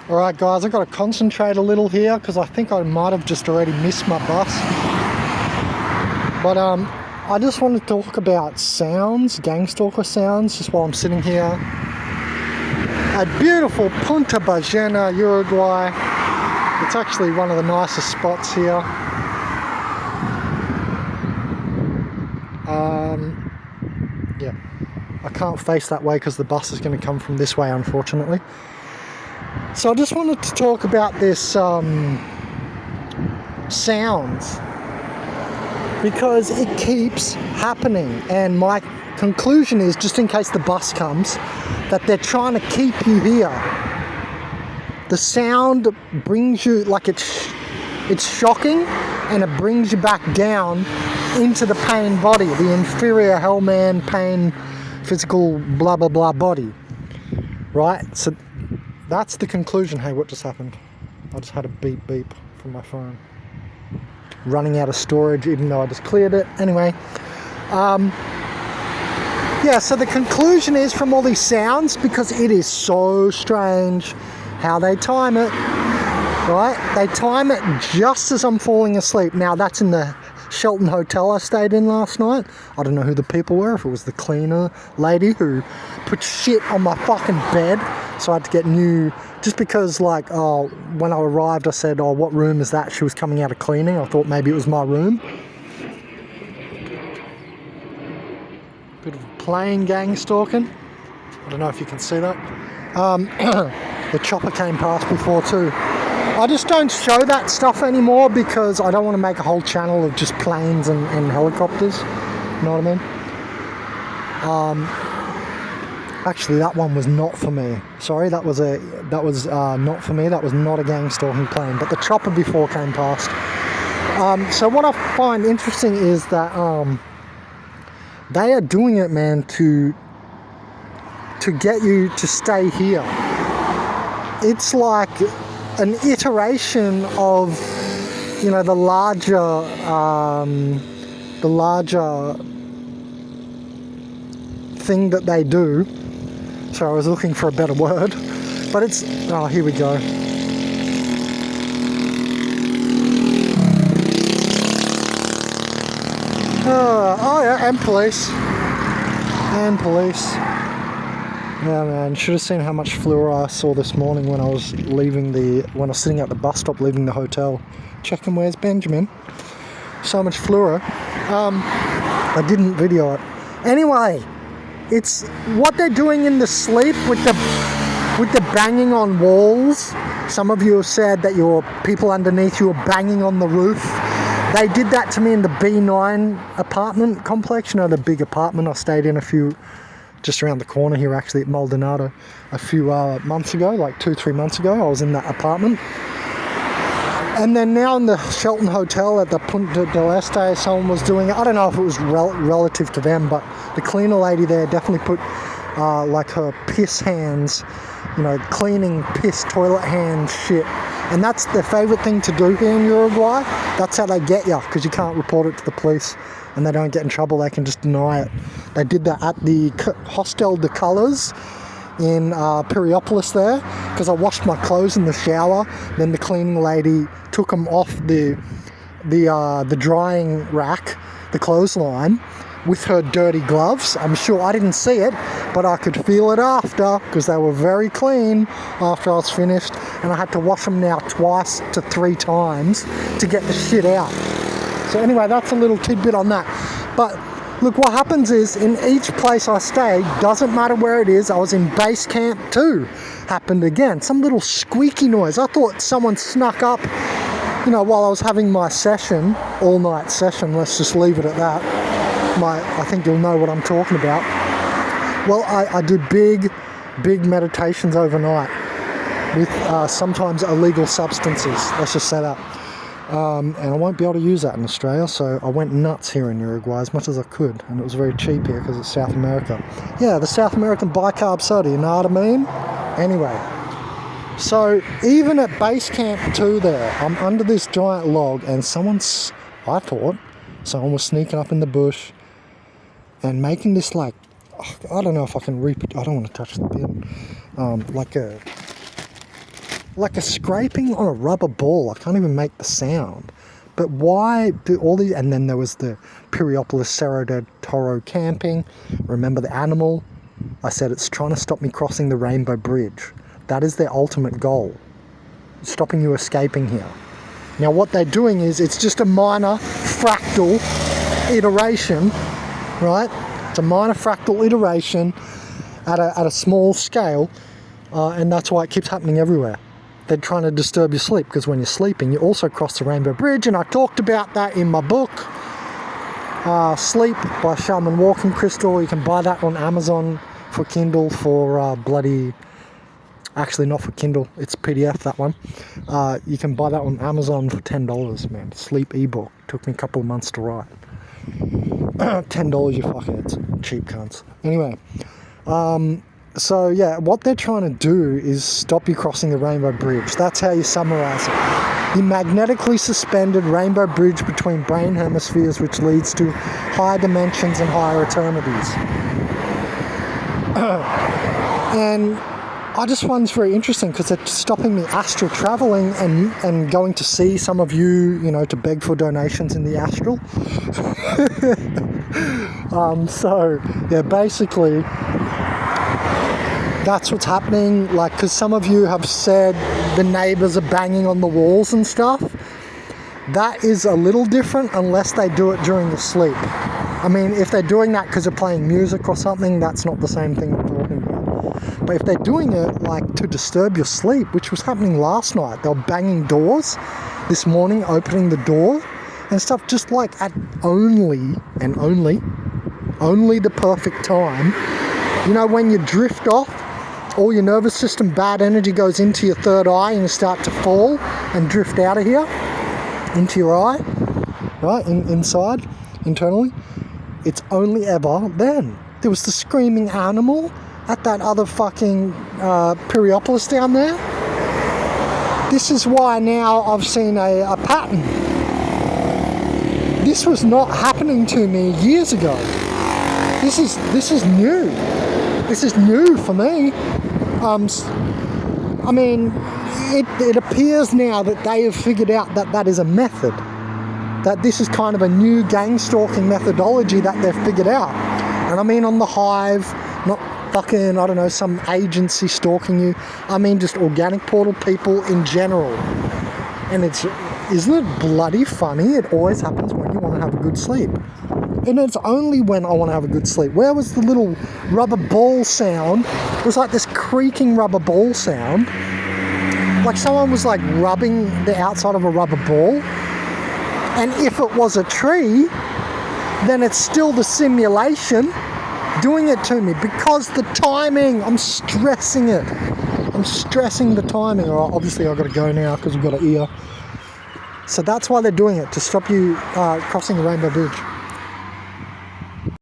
Alright guys, I've got to concentrate a little here because I think I might have just already missed my bus. But I just want to talk about sounds, gang stalker sounds, just while I'm sitting here at beautiful Punta Ballena, Uruguay. It's actually one of the nicest spots here. Yeah, I can't face that way because the bus is going to come from this way, unfortunately. So I just wanted to talk about this sounds, because it keeps happening, and my conclusion is, just in case the bus comes, that they're trying to keep you here. The sound brings you, like, it's shocking, and it brings you back down into the pain body, the inferior hellman pain physical blah blah blah body, right? So that's the conclusion. Hey, what just happened? I just had a beep beep from my phone. Running out of storage, even though I just cleared it. Anyway, yeah, so the conclusion is from all these sounds, because it is so strange how they time it, right? They time it just as I'm falling asleep. Now, that's in the Shelton Hotel I stayed in last night. I don't know who the people were, if it was the cleaner lady who put shit on my fucking bed, so I had to get new, just because, like, oh, when I arrived I said, oh, what room is that? She was coming out of cleaning. I thought maybe it was my room. Bit of plane gang stalking. I don't know if you can see that. The chopper came past before too. I just don't show that stuff anymore because I don't want to make a whole channel of just planes and helicopters. You know what I mean? Actually, that one was not for me. Sorry, that was not for me. That was not a gang stalking plane. But the chopper before came past. So what I find interesting is that they are doing it, man, to get you to stay here. It's like an iteration of, you know, the larger thing that they do. So I was looking for a better word, but it's, oh, here we go. Oh yeah, and police. Yeah, man, should have seen how much fluor I saw this morning when I was sitting at the bus stop leaving the hotel, checking where's Benjamin. So much fluor. I didn't video it. Anyway, it's what they're doing in the sleep with the banging on walls. Some of you have said that your people underneath you are banging on the roof. They did that to me in the B9 apartment complex, you know, the big apartment I stayed in just around the corner here, actually, at Maldonado, a few months ago, like 2-3 months ago. I was in that apartment. And then now in the Shelton Hotel at the Punta del Este, someone was doing it. I don't know if it was relative to them, but the cleaner lady there definitely put like her piss hands, you know, cleaning piss toilet hand shit. And that's their favourite thing to do here in Uruguay. That's how they get you, because you can't report it to the police and they don't get in trouble. They can just deny it. They did that at the Hostel de Colors in Periopolis there, because I washed my clothes in the shower. Then the cleaning lady took them off the drying rack, the clothesline, with her dirty gloves. I'm sure I didn't see it, but I could feel it after, because they were very clean after I was finished, and I had to wash them now 2 to 3 times to get the shit out. So anyway, that's a little tidbit on that. But look, what happens is, in each place I stay, doesn't matter where it is, I was in base camp too, happened again. Some little squeaky noise. I thought someone snuck up, you know, while I was having my session, all night session, let's just leave it at that. I think you'll know what I'm talking about. Well, I do big meditations overnight with sometimes illegal substances, let's just say that. And I won't be able to use that in Australia, so I went nuts here in Uruguay as much as I could, and it was very cheap here because it's South America. Yeah, the South American bicarb soda, you know what I mean? Anyway, so even at base camp 2 there, I'm under this giant log, and I thought someone was sneaking up in the bush and making this, like, I don't know if I can I don't want to touch the bin, like a like a scraping on a rubber ball. I can't even make the sound. But why do all these... And then there was the Periopolis Cerro de Toro camping. Remember the animal? I said it's trying to stop me crossing the Rainbow Bridge. That is their ultimate goal. Stopping you escaping here. Now what they're doing is, it's just a minor fractal iteration, right? It's a minor fractal iteration at a small scale, and that's why it keeps happening everywhere. They're trying to disturb your sleep, because when you're sleeping, you also cross the Rainbow Bridge, and I talked about that in my book, Sleep by Shaman Walking Crystal. You can buy that on Amazon for Kindle for bloody... Actually, not for Kindle, it's PDF, that one. You can buy that on Amazon for $10, man. Sleep ebook. Took me a couple of months to write. $10, you fuckheads. Cheap cunts. Anyway, so yeah, what they're trying to do is stop you crossing the Rainbow Bridge. That's how you summarize it. The magnetically suspended Rainbow Bridge between brain hemispheres, which leads to higher dimensions and higher eternities. And I just find this very interesting, because they're stopping me astral traveling and going to see some of you, you know, to beg for donations in the astral. So yeah, basically that's what's happening. Like, because some of you have said the neighbors are banging on the walls and stuff. That is a little different, unless they do it during the sleep. I mean, if they're doing that because they're playing music or something, that's not the same thing I'm talking about. But if they're doing it like to disturb your sleep, which was happening last night, they were banging doors this morning, opening the door and stuff, just like at only the perfect time. You know, when you drift off, all your nervous system, bad energy goes into your third eye, and you start to fall and drift out of here into your eye, right, inside, internally. It's only ever then. There was the screaming animal at that other fucking Periopolis down there. This is why now I've seen a pattern. This was not happening to me years ago. This is new. This is new for me. I mean, it appears now that they have figured out that is a method. That this is kind of a new gang stalking methodology that they've figured out. And I mean on the Hive, not fucking, I don't know, some agency stalking you. I mean just organic portal people in general. And isn't it bloody funny? It always happens when you want to have a good sleep. And it's only when I want to have a good sleep. Where was the little rubber ball sound? It was like this creaking rubber ball sound. Like someone was like rubbing the outside of a rubber ball. And if it was a tree, then it's still the simulation doing it to me, because the timing, I'm stressing it. I'm stressing the timing. All right, obviously I've got to go now because we've got an ear. So that's why they're doing it, to stop you crossing the Rainbow Bridge.